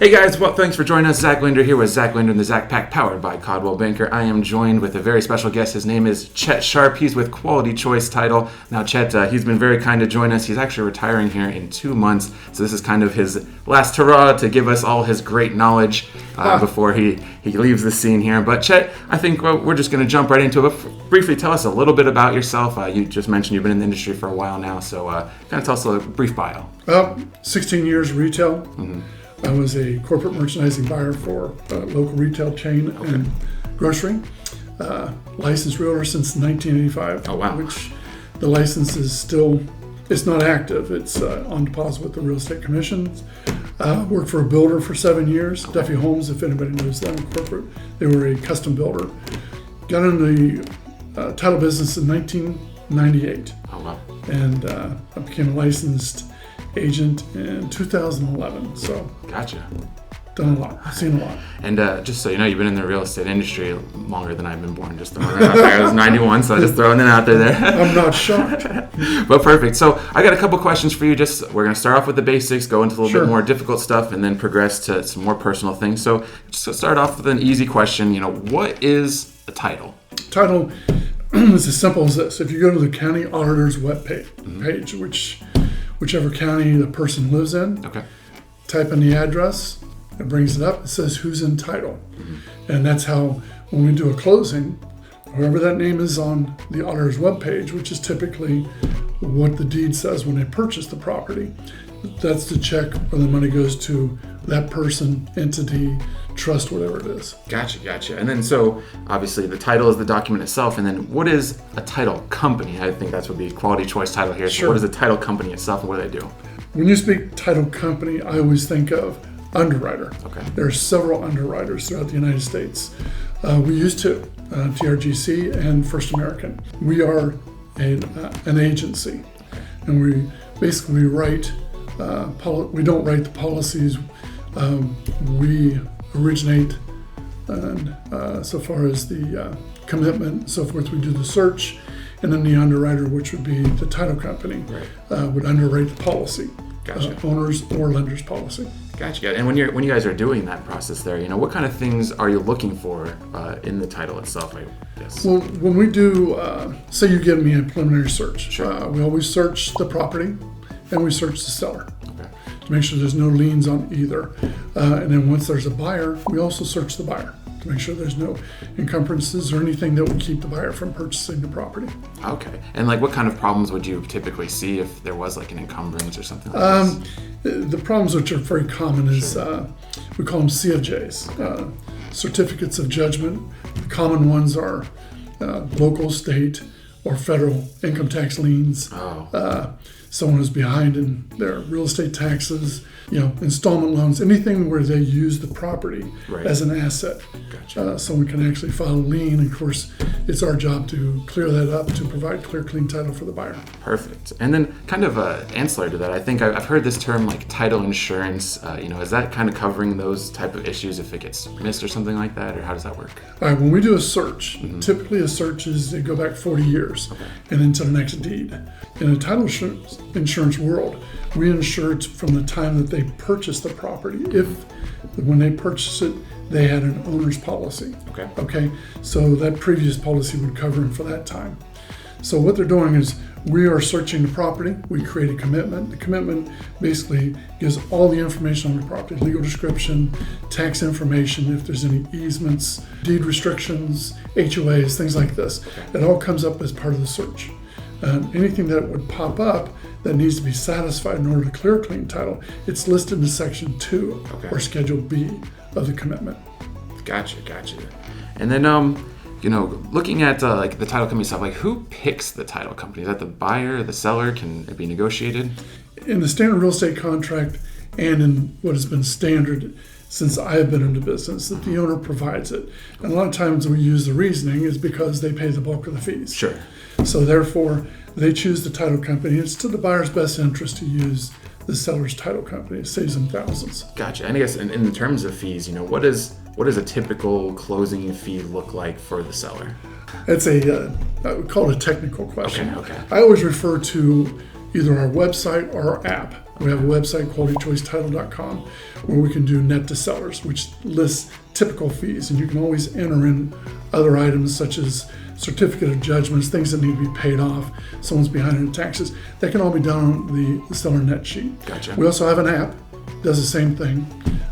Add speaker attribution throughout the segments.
Speaker 1: Hey guys, well, thanks for joining us. Zack Linder here with Zack Linder and the Zack Pack, powered by Coldwell Banker. I am joined with a very special guest. His name is Chet Sharp. He's with Quality Choice Title. Now, Chet, he's been very kind to join us. He's actually retiring here in 2 months, so this is kind of his last hurrah to give us all his great knowledge before he leaves the scene here. But Chet, I think we're just going to jump right into it. Briefly tell us a little bit about yourself. You just mentioned you've been in the industry for a while now, so kind of tell us a brief bio.
Speaker 2: 16 years retail.
Speaker 1: Mm-hmm.
Speaker 2: I was a corporate merchandising buyer for a local retail chain and grocery. Licensed realtor since 1985.
Speaker 1: Oh, wow.
Speaker 2: Which the license is still, it's not active. It's on deposit with the real estate commissions. Worked for a builder for 7 years.
Speaker 1: Okay.
Speaker 2: Duffy Homes, if anybody knows them, corporate. They were a custom builder. Got into the title business in 1998.
Speaker 1: Oh, wow.
Speaker 2: And I became a licensed agent in 2011. So
Speaker 1: Gotcha.
Speaker 2: done a lot, seen a lot.
Speaker 1: And just so you know, you've been in the real estate industry longer than I've been born. Just throwing that out there. I was 91, so just throwing it out there.
Speaker 2: I'm not shocked.
Speaker 1: But perfect. So I got a couple questions for you. We're going to start off with the basics, go into a little bit more difficult stuff, and then progress to some more personal things. So just to start off with an easy question, what is a title?
Speaker 2: Title is as simple as this. If you go to the county auditor's webpage, whichever county the person lives in,
Speaker 1: Okay.
Speaker 2: type in the address, it brings it up, it says who's in title. And that's how, when we do a closing, whoever that name is on the auditor's webpage, which is typically what the deed says when they purchase the property, that's the check where the money goes to that person, entity, trust, whatever it is.
Speaker 1: Gotcha. And then so obviously the title is the document itself, and then what is a title company? I think that would be Quality Choice Title here. So
Speaker 2: Sure.
Speaker 1: what is a title company itself, and what do they do?
Speaker 2: When you speak title company, I always think of underwriter.
Speaker 1: Okay.
Speaker 2: There are several underwriters throughout the United States. We use two, TRGC and First American. We are an agency, and we basically write, we don't write the policies, we originate, and so far as the commitment and so forth, we do the search, and then the underwriter, which would be the title company, would underwrite the policy,
Speaker 1: Gotcha.
Speaker 2: owner's or lender's policy.
Speaker 1: Gotcha. And when you guys are doing that process there, what kind of things are you looking for in the title itself, I guess?
Speaker 2: Well, when we do, say you give me a preliminary search,
Speaker 1: Sure.
Speaker 2: We always search the property and we search the seller
Speaker 1: Okay.
Speaker 2: to make sure there's no liens on either. And then once there's a buyer, we also search the buyer to make sure there's no encumbrances or anything that would keep the buyer from purchasing the property.
Speaker 1: Okay. And what kind of problems would you typically see if there was an encumbrance or something like this?
Speaker 2: The problems which are very common is we call them CFJs, certificates of judgment. The common ones are local, state, or federal income tax liens.
Speaker 1: Oh.
Speaker 2: Someone who's behind in their real estate taxes, installment loans, anything where they use the property as an asset.
Speaker 1: Gotcha.
Speaker 2: Someone can actually file a lien. Of course, it's our job to clear that up, to provide clear, clean title for the buyer.
Speaker 1: Perfect. And then kind of ancillary to that, I think I've heard this term title insurance. Is that kind of covering those type of issues if it gets missed or something like that, or how does that work?
Speaker 2: All right, when we do a search, typically a search is they go back 40 years and into the next deed. In a title insurance world, we insure it from the time that they purchase the property. If when they purchase it, they had an owner's policy. Okay. So that previous policy would cover them for that time. So what they're doing is we are searching the property. We create a commitment. The commitment basically gives all the information on the property: legal description, tax information, if there's any easements, deed restrictions, HOAs, things like this. It all comes up as part of the search. Anything that would pop up that needs to be satisfied in order to clear clean title, it's listed in Section 2 or Schedule B of the commitment.
Speaker 1: Gotcha. And then, looking at the title company stuff, who picks the title company? Is that the buyer, the seller? Can it be negotiated?
Speaker 2: In the standard real estate contract and in what has been standard since I have been into business, that the owner provides it. And a lot of times we use the reasoning is because they pay the bulk of the fees.
Speaker 1: Sure.
Speaker 2: So therefore, they choose the title company. It's to the buyer's best interest to use the seller's title company. It saves them thousands.
Speaker 1: Gotcha. And I guess in terms of fees, what does a typical closing fee look like for the seller?
Speaker 2: It's I would call it a technical question.
Speaker 1: Okay.
Speaker 2: I always refer to either our website or our app. We have a website, qualitychoicetitle.com, where we can do net to sellers, which lists typical fees. And you can always enter in other items such as certificate of judgments, things that need to be paid off, someone's behind in taxes. That can all be done on the seller net sheet.
Speaker 1: Gotcha.
Speaker 2: We also have an app, does the same thing.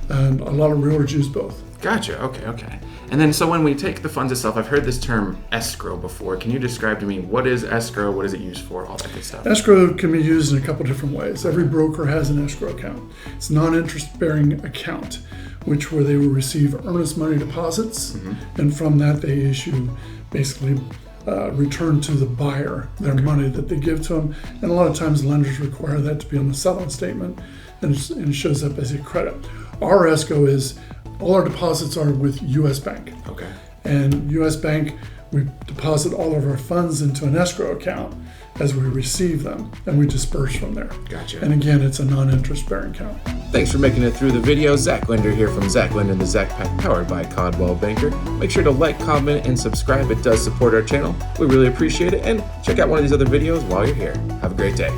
Speaker 2: And a lot of realtors use both.
Speaker 1: Gotcha. Okay. And then, so when we take the funds itself, I've heard this term escrow before. Can you describe to me what is escrow? What is it used for? All that good stuff.
Speaker 2: Escrow can be used in a couple different ways. Every broker has an escrow account. It's a non-interest bearing account, where they will receive earnest money deposits, and from that they issue basically return to the buyer their money that they give to them. And a lot of times lenders require that to be on the settlement statement, and it shows up as a credit. Our escrow is, all our deposits are with U.S. Bank.
Speaker 1: Okay.
Speaker 2: And U.S. Bank, we deposit all of our funds into an escrow account as we receive them, and we disperse from there.
Speaker 1: Gotcha.
Speaker 2: And again, it's a non-interest bearing account.
Speaker 1: Thanks for making it through the video. Zack Linder here from Zack Linder and the Zack Pack, powered by Coldwell Banker. Make sure to like, comment, and subscribe. It does support our channel. We really appreciate it. And check out one of these other videos while you're here. Have a great day.